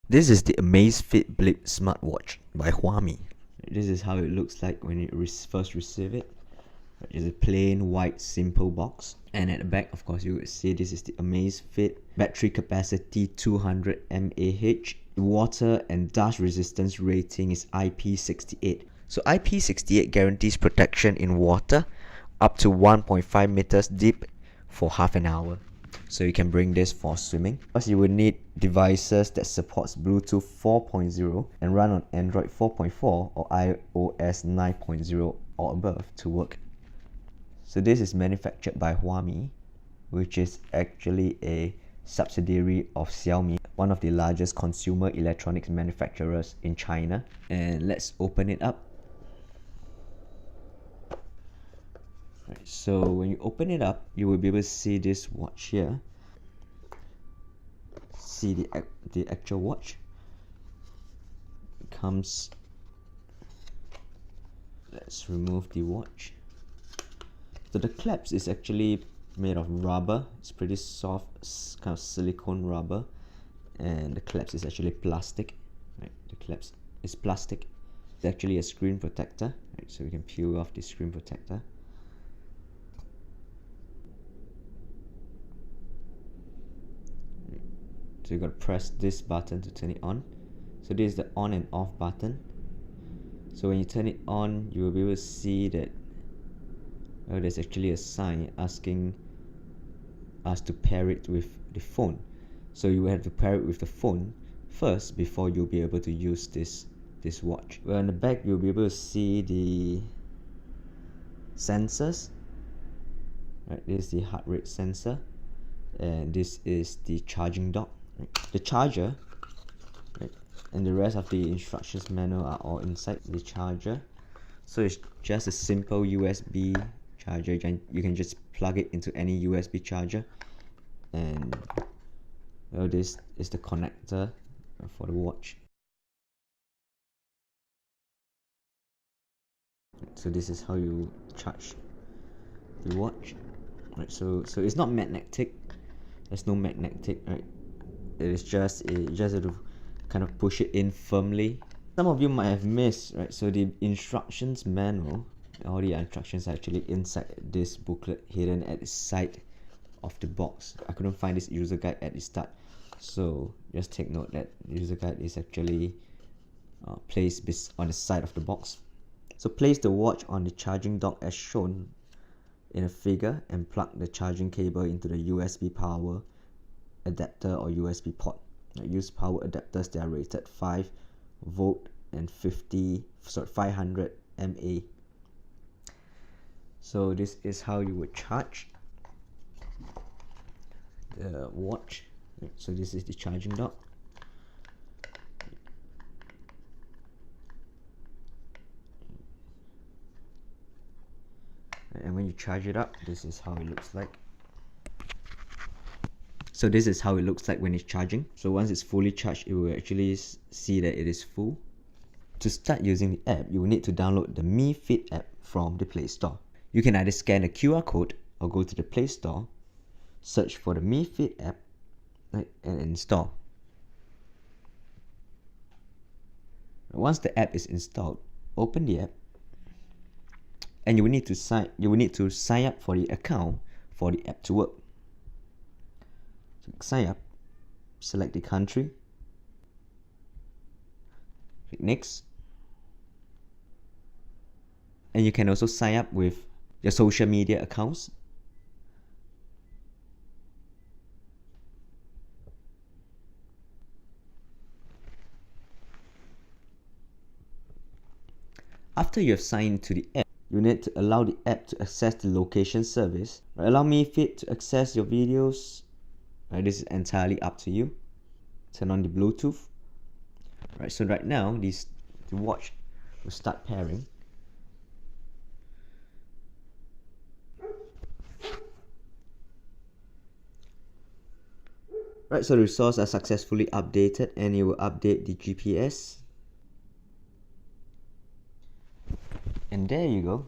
This is the Amazfit BIP Smartwatch by Huami. This is how it looks like when you first receive it. It's a plain white simple box, and at the back of course you will see this is the Amazfit battery capacity 200 mAh. Water and dust resistance rating is IP68. So IP68 guarantees protection in water up to 1.5 meters deep for half an hour. So you can bring this for swimming. Plus you will need devices that supports Bluetooth 4.0 and run on Android 4.4 or iOS 9.0 or above to work. So this is manufactured by Huami, which is actually a subsidiary of Xiaomi, one of the largest consumer electronics manufacturers in China. And let's open it up. Right, so when you open it up, you will be able to see this watch here. See the actual watch. It comes. Let's remove the watch. So the clasp is actually made of rubber. It's pretty soft, kind of silicone rubber, and the clasp is actually plastic. Right, the clasp is plastic. It's actually a screen protector. Right, so we can peel off the screen protector. So you got to press this button to turn it on. So this is the on and off button. So when you turn it on, you will be able to see that there's actually a sign asking us to pair it with the phone. So you will have to pair it with the phone first before you'll be able to use this watch. Well, on the back you'll be able to see the sensors. Right, this is the heart rate sensor, and this is the charging dock. Right. The charger, right, and the rest of the instructions manual are all inside the charger. So it's just a simple USB charger. You can just plug it into any USB charger, and well, this is the connector for the watch. So this is how you charge the watch. Right, so it's not magnetic. There's no magnetic, right? It is just you just have to kind of push it in firmly. Some of you might have missed, right? So the instructions manual, all the instructions are actually inside this booklet, hidden at the side of the box. I couldn't find this user guide at the start, so just take note that the user guide is actually placed on the side of the box. So place the watch on the charging dock as shown in a figure and plug the charging cable into the USB power adapter or USB port. Use power adapters that are rated 5 volt and 500 mAh. So this is how you would charge the watch. So this is the charging dock. And when you charge it up, this is how it looks like. So this is how it looks like when it's charging. So once it's fully charged, it will actually see that it is full. To start using the app, you will need to download the Mi Fit app from the Play Store. You can either scan the QR code or go to the Play Store, search for the Mi Fit app, right, and install. Once the app is installed, open the app, and you will need to sign up for the account for the app to work. So sign up, select the country, click next, and you can also sign up with your social media accounts. After you have signed to the app, you need to allow the app to access the location service. Allow Mi Fit to access your videos. This is entirely up to you. Turn on the Bluetooth. Right, so right now the watch will start pairing. Right, so the results are successfully updated, and it will update the GPS. And there you go.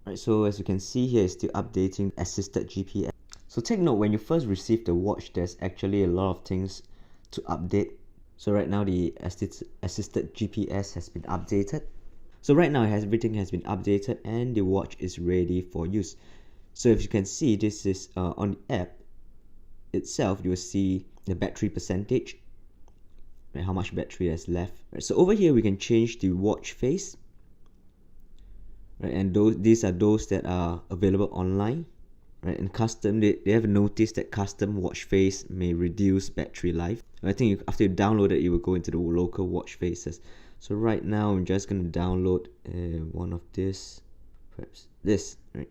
Right, so as you can see here, it's still updating assisted GPS. So take note, when you first receive the watch, there's actually a lot of things to update. So right now the assisted GPS has been updated. So right now everything has been updated and the watch is ready for use. So if you can see, this is on the app itself, you will see the battery percentage, right, how much battery is left. Right, so over here we can change the watch face, right, and these are those that are available online, right, and custom, they have noticed that custom watch face may reduce battery life. I think after you download it, you will go into the local watch faces. So right now I'm just going to download one of this, perhaps this, right.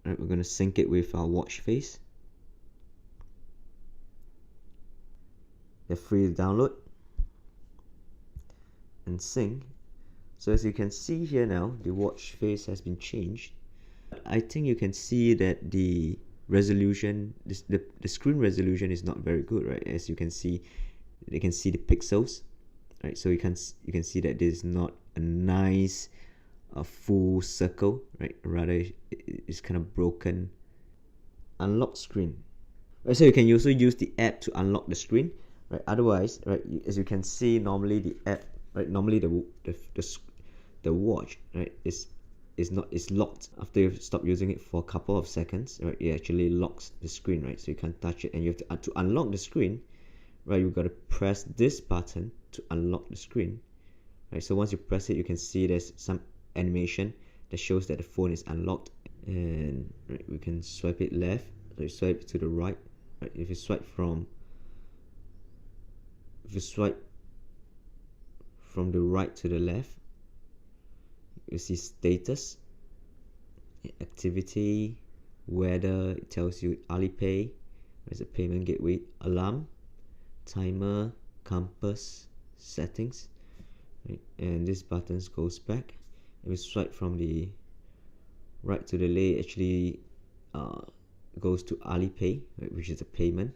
Right, we're going to sync it with our watch face. They're free to download and sync. So as you can see here now, the watch face has been changed. I think you can see that the resolution, the screen resolution is not very good, right? As you can see, you can see the pixels, right? So you can see that this is not a nice full circle, right? Rather it's kind of broken. Unlock screen, right? So you can also use the app to unlock the screen, right? Otherwise, right, as you can see, normally the app, right, normally the watch, right, is locked after you stop using it for a couple of seconds, right. It actually locks the screen, right, so you can't touch it, and you have to unlock the screen, right. You've got to press this button to unlock the screen, right. So once you press it, you can see there's some animation that shows that the phone is unlocked, and right, we can swipe it left, so you swipe to the right, right. If you swipe from the right to the left, you see status, activity, weather. It tells you Alipay, there's a payment gateway, alarm, timer, compass, settings, right? And this button goes back. If we swipe from the right to the left, actually goes to Alipay, right, which is a payment.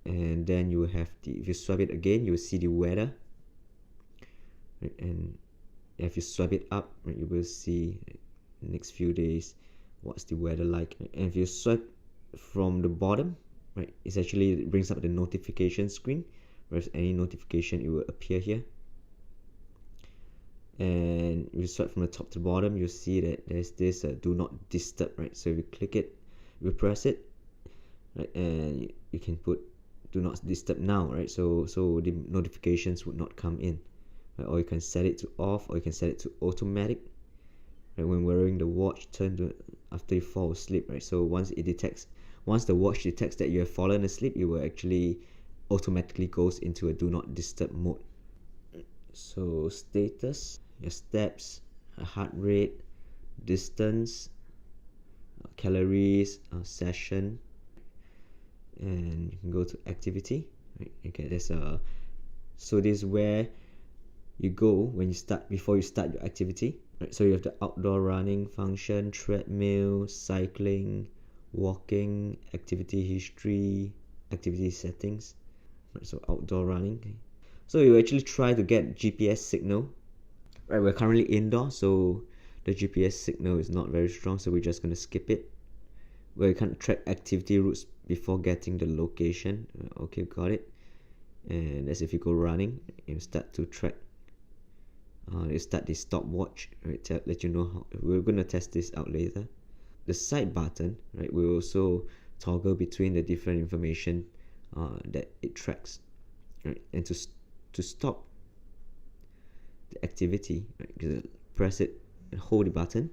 And then you will have if you swipe it again, you will see the weather, right? And if you swipe it up, right, you will see next few days what's the weather like. And if you swipe from the bottom, right, it brings up the notification screen. Whereas any notification, it will appear here. And if you swipe from the top to the bottom, you'll see that there's this do not disturb, right? So if you click it, you press it, right, and you can put do not disturb now, right? So the notifications would not come in. Right? Or you can set it to off, or you can set it to automatic, right? When wearing the watch, turn to after you fall asleep, right? So once the watch detects that you have fallen asleep, it will actually automatically goes into a do not disturb mode. So status, your steps, heart rate, distance, calories, session, and you can go to activity, right? Okay, so this is where you go when you start, before you start your activity, right? So you have the outdoor running function, treadmill, cycling, walking, activity history, activity settings, right? So outdoor running, okay. So you actually try to get GPS signal, right? We're currently indoor, so the GPS signal is not very strong, so we're just going to skip it. Where you can't track activity routes before getting the location. Okay, got it. And as if you go running, you start to track. You start the stopwatch, right? Let you know how. We're gonna test this out later. The side button, right, will also toggle between the different information that it tracks, right? And to stop the activity, right, just press it and hold the button,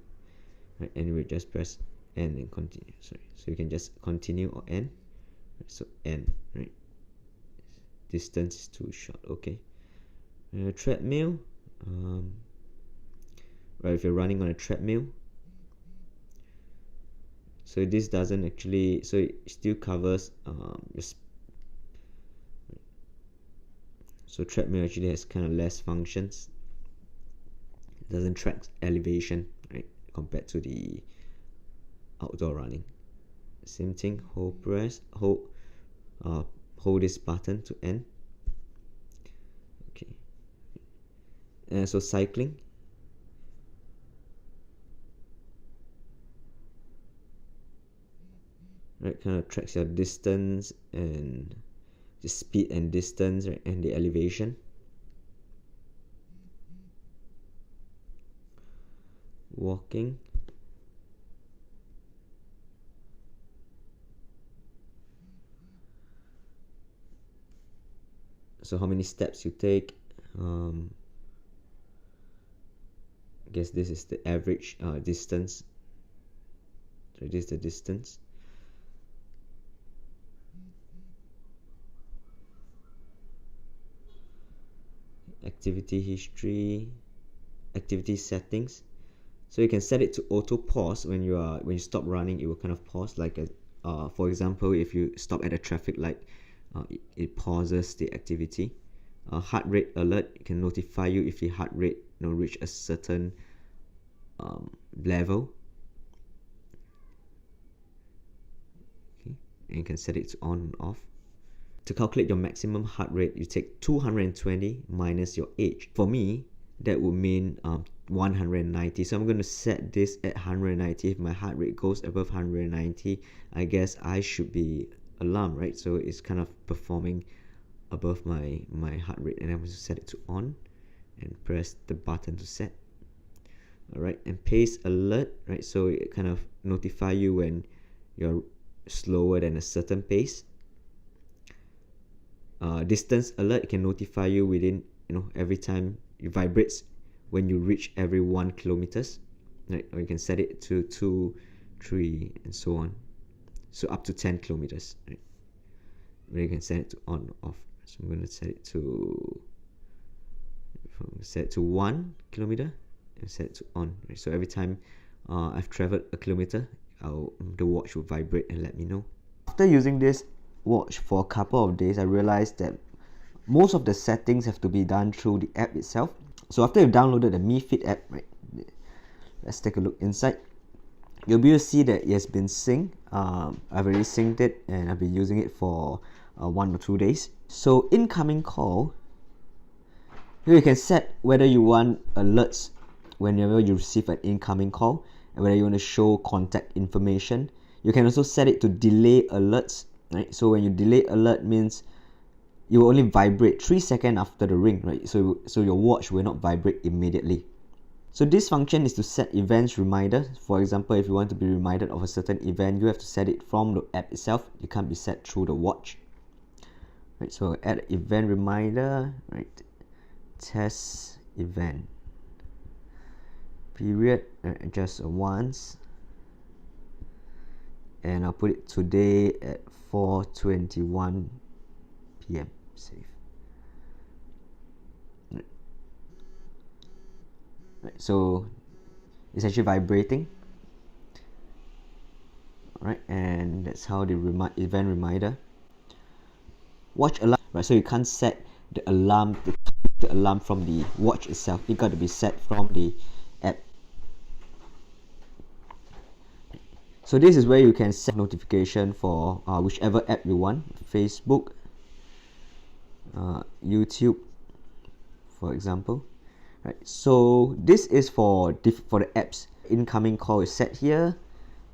right, and we just press end and continue. Sorry, so you can just continue or end. Right, so end, right? Distance is too short. Okay. Treadmill. Right, if you're running on a treadmill, so this doesn't actually, so it still covers so treadmill actually has kind of less functions. It doesn't track elevation, right, compared to the outdoor running. Same thing, hold this button to end. Okay. And so cycling, right, kind of tracks your distance, and the speed and distance, right, and the elevation. Walking. So how many steps you take. I guess this is the average distance. So this is the distance. Activity history, activity settings. So you can set it to auto pause when you stop running. It will kind of pause, like for example, if you stop at a traffic light, it pauses the activity. Heart rate alert, it can notify you if your heart rate reach a certain level. Okay, and you can set it to on and off. To calculate your maximum heart rate, you take 220 minus your age. For me, that would mean 190. So I'm going to set this at 190. If my heart rate goes above 190, I guess I should be alarmed, right? So it's kind of performing above my heart rate, and I'm going to set it to on and press the button to set. Alright, and pace alert, right? So it kind of notify you when you're slower than a certain pace. Distance alert can notify you within, every time it vibrates when you reach every 1 kilometers, right? Or you can set it to 2, 3, and so on. So up to 10 kilometers, right? Where you can set it to on or off. So I'm going to set it to 1 kilometer and set it to on, right? So every time I've traveled a kilometer, the watch will vibrate and let me know. After using this watch for a couple of days, I realized that most of the settings have to be done through the app itself. So after you've downloaded the Mi Fit app, right, let's take a look inside. You'll be able to see that it has been synced. I've already synced it and I've been using it for 1 or 2 days. So incoming call, here you can set whether you want alerts whenever you receive an incoming call and whether you want to show contact information. You can also set it to delay alerts, right? So when you delay alert means you will only vibrate 3 seconds after the ring, right? So your watch will not vibrate immediately. So this function is to set events reminder. For example, if you want to be reminded of a certain event, you have to set it from the app itself. It can't be set through the watch. Right, so add event reminder, right? Test event. Period, just once. And I'll put it today at 4:21 p.m. Save. Right, so it's actually vibrating. Alright, and that's how the event reminder. Watch alarm, right? So you can't set the alarm from the watch itself. It got to be set from the app. So this is where you can set notification for whichever app you want. Facebook, YouTube, for example. Right. So this is for the apps. Incoming call is set here,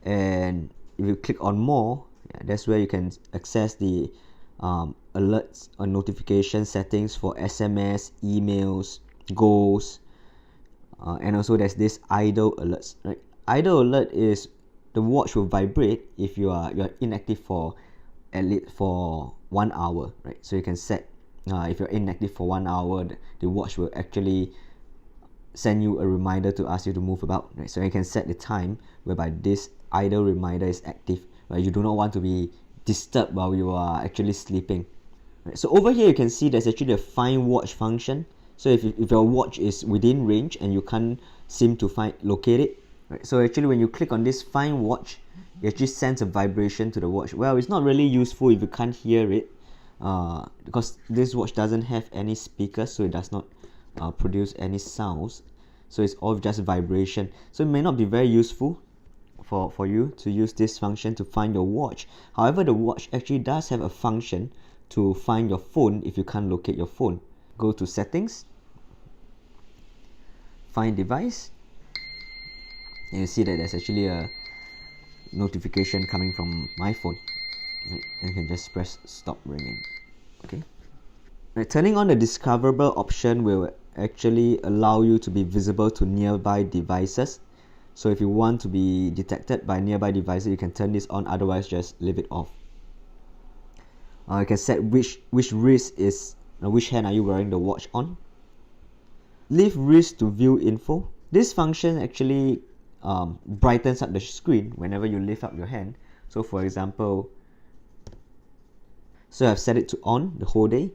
and if you click on more, that's where you can access the alerts or notification settings for SMS, emails, goals, and also there's this idle alerts. Right. Idle alert is the watch will vibrate if you're inactive for at least for 1 hour, right? So you can set if you're inactive for 1 hour, the watch will actually send you a reminder to ask you to move about, right? So you can set the time whereby this idle reminder is active, right? You do not want to be disturbed while you are actually sleeping, right? So over here you can see there's actually a find watch function. So if your watch is within range and you can't seem to locate it, right? So actually when you click on this find watch, it actually sends a vibration to the watch. Well, it's not really useful if you can't hear it, because this watch doesn't have any speakers, so it does not produce any sounds. So it's all just vibration. So it may not be very useful for you to use this function to find your watch. However, the watch actually does have a function to find your phone if you can't locate your phone. Go to settings, find device, and you see that there's actually a notification coming from my phone, right? And you can just press stop ringing. Okay. Right, turning on the discoverable option will actually allow you to be visible to nearby devices. So if you want to be detected by nearby devices, you can turn this on, otherwise just leave it off. You can set which wrist is, which hand are you wearing the watch on. Leave wrist to view info. This function actually brightens up the screen whenever you lift up your hand. So for example, so I've set it to on the whole day.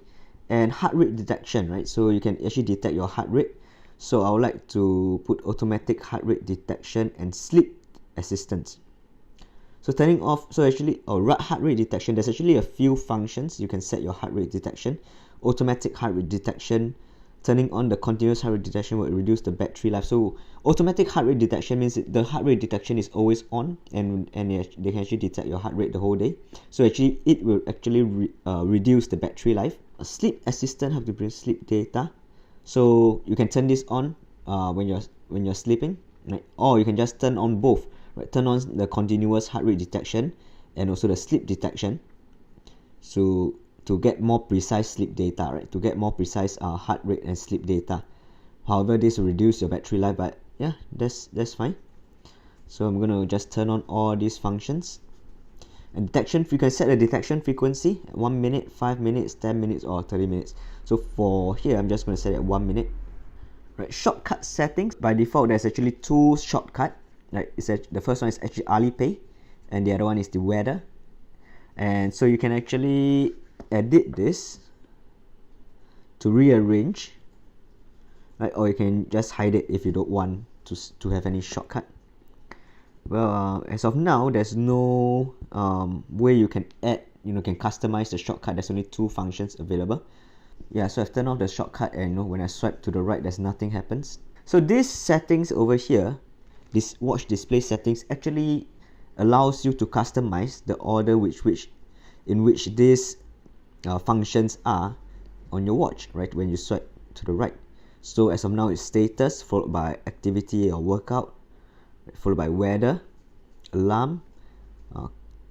And heart rate detection, right? So you can actually detect your heart rate. So I would like to put automatic heart rate detection and sleep assistance. So turning off, so actually, heart rate detection, there's actually a few functions you can set your heart rate detection. Automatic heart rate detection, turning on the continuous heart rate detection will reduce the battery life. So automatic heart rate detection means the heart rate detection is always on, and they can actually detect your heart rate the whole day. So actually, it will actually reduce the battery life. A sleep assistant have to bring sleep data, so you can turn this on when you're sleeping, right? Or you can just turn on both. Right, turn on the continuous heart rate detection and also the sleep detection, so to get more precise sleep data, right? To get more precise heart rate and sleep data. However, this will reduce your battery life, but yeah, that's fine. So I'm gonna just turn on all these functions. And detection, you can set the detection frequency 1 minute, 5 minutes, 10 minutes, or 30 minutes. So for here, I'm just gonna set it at 1 minute. Right, shortcut settings. By default, there's actually two shortcuts. Right, the first one is actually Alipay, and the other one is the weather. And so you can actually edit this to rearrange, right? Or you can just hide it if you don't want to have any shortcut. Well, as of now, there's no way you can add, can customize the shortcut. There's only two functions available. Yeah, so I've turned off the shortcut, and when I swipe to the right, there's nothing happens. So these settings over here, this watch display settings, actually allows you to customize the order in which these functions are on your watch, right? When you swipe to the right. So as of now, it's status followed by activity or workout, followed by weather, alarm,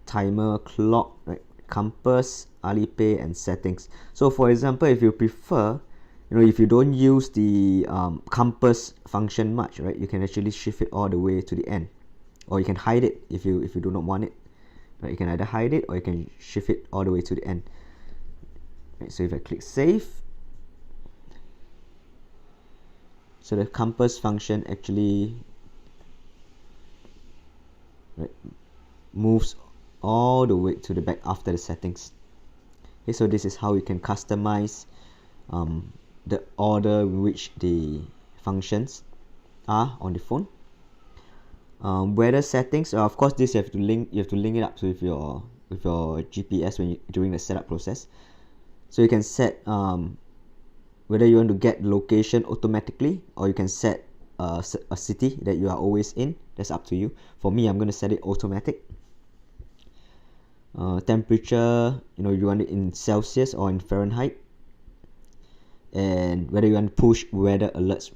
timer, clock, right? Compass, Alipay, and settings. So for example, if you prefer, if you don't use the compass function much, right, you can actually shift it all the way to the end, or you can hide it if you do not want it, right? You can either hide it or you can shift it all the way to the end. Right, so if I click save, so the compass function actually, right, moves all the way to the back after the settings. Okay, so this is how you can customize the order in which the functions are on the phone. Weather settings, of course, this you have to link it up to with your GPS during the setup process. So you can set whether you want to get location automatically, or you can set a city that you are always in. That's up to you. For me, I'm going to set it automatic. Temperature, you want it in Celsius or in Fahrenheit, and whether you want to push weather alerts